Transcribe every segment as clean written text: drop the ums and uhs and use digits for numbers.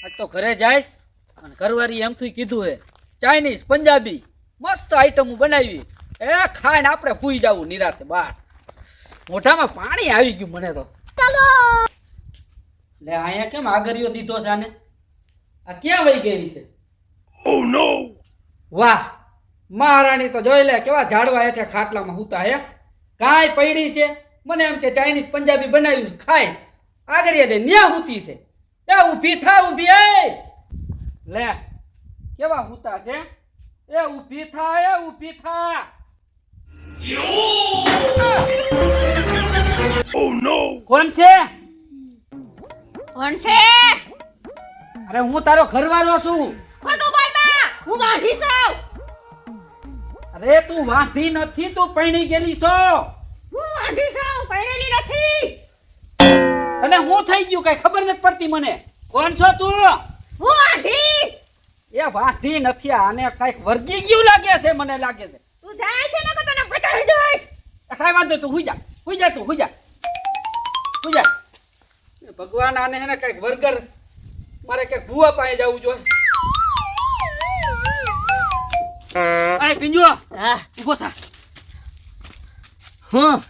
આજ તો ઘરે જઈશ અને ઘરવાળી એમથી કીધું હે ચાઇનીઝ પંજાબી મસ્ત આઈટમ બનાવી એ ખાઈને આપણે સૂઈ જવું નિરાતે બહાર. મોઢામાં પાણી આવી ગયું મને તો. લે અહીંયા કેમ આગરિયો દીધો છે આને? આ ક્યાં વહી ગઈ છે? ઓ નો! વાહ મહારાણી તો જોઈ લે કેવા ઝાડવા હેઠે ખાટલામાં હુતા હે. કાંઈ પડી છે મને એમ કે ચાઇનીઝ પંજાબી બનાવ્યું ખાઈશ. આગરિયા દે ન્યા હુતી છે. એ ઊભી થા ઊભી એ લે કેવા હુતા છે. એ ઊભી થા એ ઊભી થા. ઓ નો! કોણ છે? કોણ છે? અરે હું તારો ઘરવાળો છું. ખોટું બોલ માં, હું વાઢી છું. અરે તું વાંઢી નથી, તું પૈણી ગયેલી છો. હું વાઢી છું, પરણેલી નથી. અને હું થઈ ગયું કઈ ખબર નથી પડતી મને. કોણ છો તું? હું વાઢી. એ વાંઢી નથી, આને કઈક વર્ગી ગયું લાગે છે. મને લાગે છે તું જાય છે ને કે તને બતાવી દઈશ. કઈ વાંધો તું હુઈ જા, હુઈ જા, તું હુઈ જા, હુઈ જા. ભગવાન આને હે ને કઈક વર્ગર મારે કઈક ભૂવા પાસે જવું જોઈએ. આય પિંજો, હા ઊભો થા. હું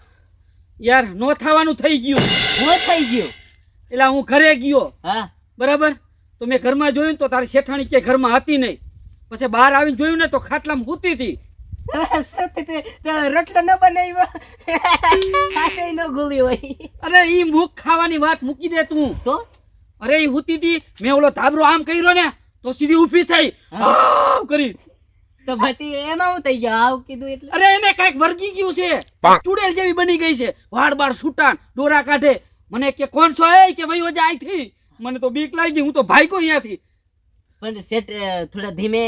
યાર નો થવાનું થઈ ગયું. હું થઈ ગયો. એટલે હું ઘરે ગયો હા બરાબર, તો મેં ઘરમાં જોયું તો તારી શેઠાણી કે ઘરમાં હતી નહીં. પછી બહાર આવીને જોયું ને તો ખાટલામાં સૂતી હતી. રોટલો ન બનાવ્યો સાસે ન ગોળી હોય. અરે ઈ મુખ ખાવાની વાત મૂકી દે તું. તો અરે ઈ સૂતી હતી, મેં ઓલો ધાબરો આમ કર્યો ને તો સીધી ઊભી થઈ આમ કરી. તો પછી એમાં હું થઈ ગયો આવ કીધું એટલે. અરે એને કઈક વર્ગી ગયું છે, ચૂડેલ જેવી બની ગઈ છે. વાળ બાળ છૂટા ડોરા કાઢે. મને કે કોણ છો એ કે ભાઈ ઓજા આઈથી. મને તો બીક લાગી, હું તો ભાગ્યો અહીંયાથી. પણ સેટ થોડા ધીમે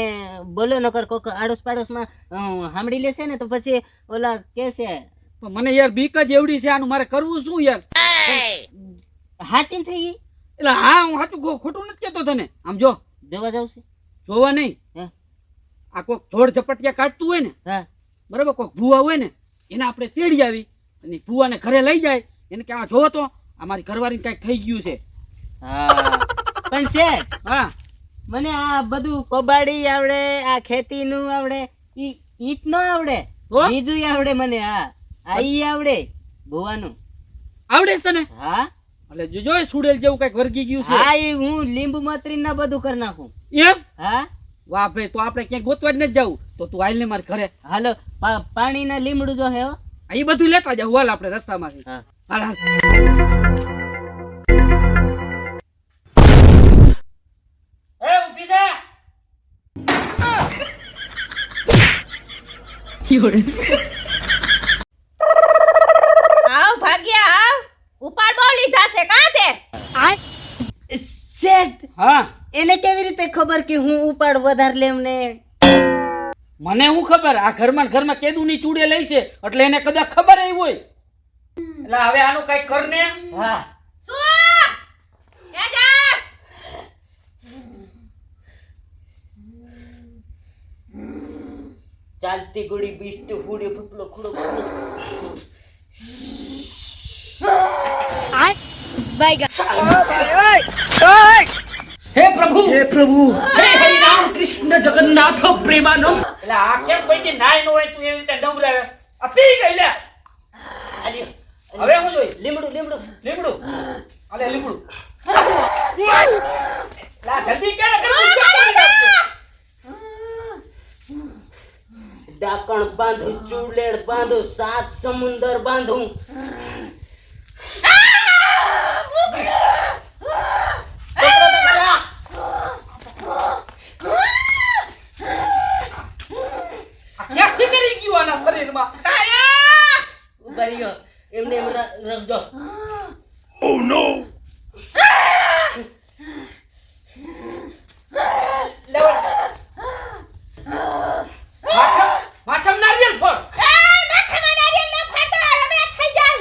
બોલો નકર કોક આડોશ પાડોશમાં સાંભળી લેશે ને તો પછી ઓલા કે છે. પણ મને યાર બીક જ એવડી છે, આનું મારે કરવું શું યાર? હાચીન થઈ ગઈ. એટલે હા હું સાચું ખોટું નથી કેતો તને. આમ જો જોવા જાવ છે. જોવા નહીં, હે આ કોક જોડ ઝપટિયા કાઢતું હોય ને હા બરાબર, કોક ભૂવા હોય ને એને આપણે તેડી આવી અને ભૂવાને ઘરે લઈ જાય. એને કે આ જોવો તો અમારી ઘરવાળીને કઈક થઈ ગયું છે. હા પણ સેટ હા મને આ બધું કબાડી આવડે, આ ખેતી નું આવડે, ઈ જ ન આવડે. તો? બીજું આવડે મને. હા આ ઈ આવડે ભોવાનું. આવડે છે તને? હા એટલે જોજો સુડેલ જેવું કઈક વર્ગી ગયું છે. હા ઈ હું લીંબુ મતરી ના બધું કરી નાખું. એમ? હા વાહ ભાઈ, તો આપણે ક્યાંક ગોતવા જ નથી જવું. તો તું આવીને મારી ઘરે હાલો પાણી ના લીમડું જો હે હો. એ બધું લેતા જાવ હાલ આપણે રસ્તામાંથી. હા હાલ હાલ. એ ઊભી થા. આવ ભાગ્યા આવ. ઉપાડ બહુ લીધા છે કાં તે? શેઠ હા એને કેવી રીતે ખબર કે હું ઉપાડ વધારે લેમ ને? મને શું ખબર, આ ઘરમાં ને ઘરમાં કેદુની ચૂડે લઈ છે એટલે એને કદાચ ખબર આવી હોય. એટલે હવે આનું કઈક કર ને. હા શું? એ જાસ. ચાલતી ગોળી બીસતું ફૂડ્યો ફૂટલો ખુડો હે પ્રભુ હે હરિ રામ કૃષ્ણ જગન્નાથ પ્રેમાનંદ. એટલે આ કેમ કોઈ નાય નો હોય તું એવી રીતે નવરાવે? આ પી ગઈ લે. હવે હું જોઈ લીમડું લીમડું લીમડું. અલે લીમડું. લા જલ્દી કે ડાકણ બાંધું, ચૂલેડ બાંધું, 7 સમુંદર બાંધું. ક્યાંથી કરી ગયું આના શરીરમાં? ઉભા રહ્યો, એમને એમ રાખજો. ઓ નો. માથમ નારિયેલ ફળ. એ માથામાં નારિયેળ ન ફાટો. હમણાં થઈ જા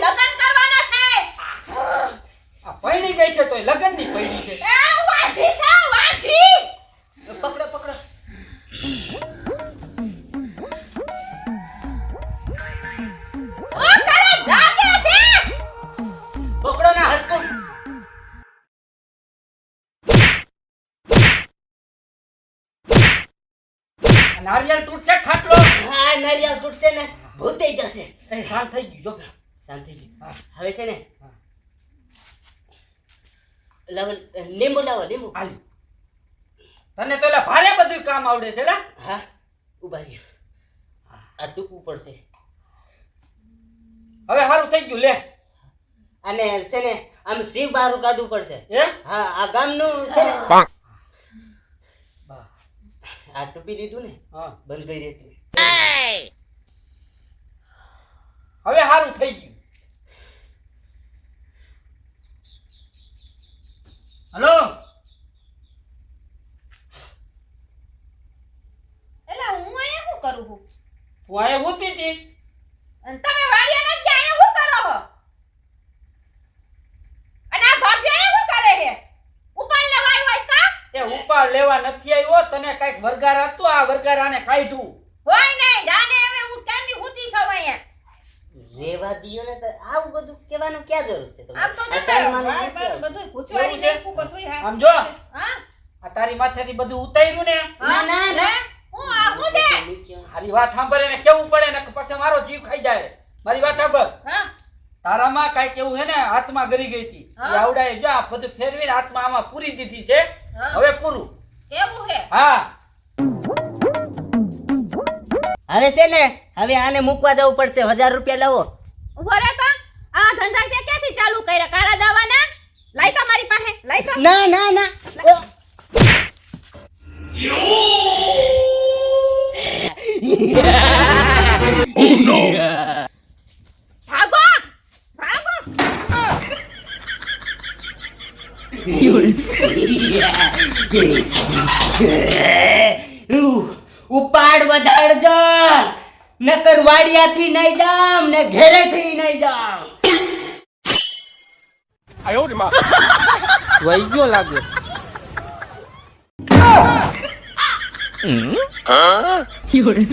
નારિયેળ તૂટશે ખાટલો. હા નારિયેળ તૂટશે ને ભૂતે જશે. એ શાંત થઈ ગયું જો. શાંત થઈ ગયું. હા. હવે છે ને હા. લીંબુ લાવો લીંબુ. હાલ. તને તો એલા ભારે બધું કામ આવડે છે લા. હા ઉભા રહ્યો. આ ટૂંકવું પડશે. હવે સારું થઈ ગયું લે. અને છે ને આમ શિવ બારું કાઢવું પડશે. એમ હા આ ગામનું છે ને બા. આ ટૂપી લીધું ને હા બંધ કરી હતી. હવે સારું થઈ ગયું. હલો એલા હું અહીંયા શું કરું છું તું આયા ઊતી હતી. અને તમે વાડિયા નથી ગયા અહીંયા શું કરો છો અને આ ભાગ્ય અહીંયા શું કરે છે ઉપાડ લેવાય હોય કા એ ઉપાડ લેવા નથી આવ્યો. તને કઈક વરગાર હતું, આ વરગારાને કાઢ્યું. હોય નહીં જાને હવે હું ક્યાંની હુતી છું અહીંયા રેવા દિયો ને તો આવું બધું કહેવાનું ક્યાં જરૂર છે આમ તો આ જતા રહો સન્માન બાર નથી બાર આવતું. બધું પૂછવાડી એવું છે? નાખ્યું બધું હા આમ જો હા આ તારી માથેથી બધું ઉતાર્યું ને. ના, ના, ના. હું આ હું છે મારી વાત સાંભળે ને કેવું પડે ને પછી મારો જીવ ખાઈ જાય. મારી વાત સાંભળ. હા તારામાં કાંઈક એવું હે ને હાથમાં ગરી ગઈ હતી. હા. એ આવડાએ જો આ બધું ફેરવીને હાથમાં આમાં પૂરી દીધી છે. હા. હવે પૂરું. કેવું છે હા હવે છે ને હવે આને મૂકવા જવું પડશે. 1000 રૂપિયા લાવો. ઉભો રહે તો આ ધંધા તે ક્યાંથી ચાલુ કર્યા કાળા દાવાના લાઈ તો મારી પાસે લાઈ તો ના ના ના ઓ. ભાગો ભાગો ઉપાડ વધારજો નકર વાડિયાથી નહીં જામ ને ઘેરેથી નહીં જામ. વહી ગયો લાગે. Fiore.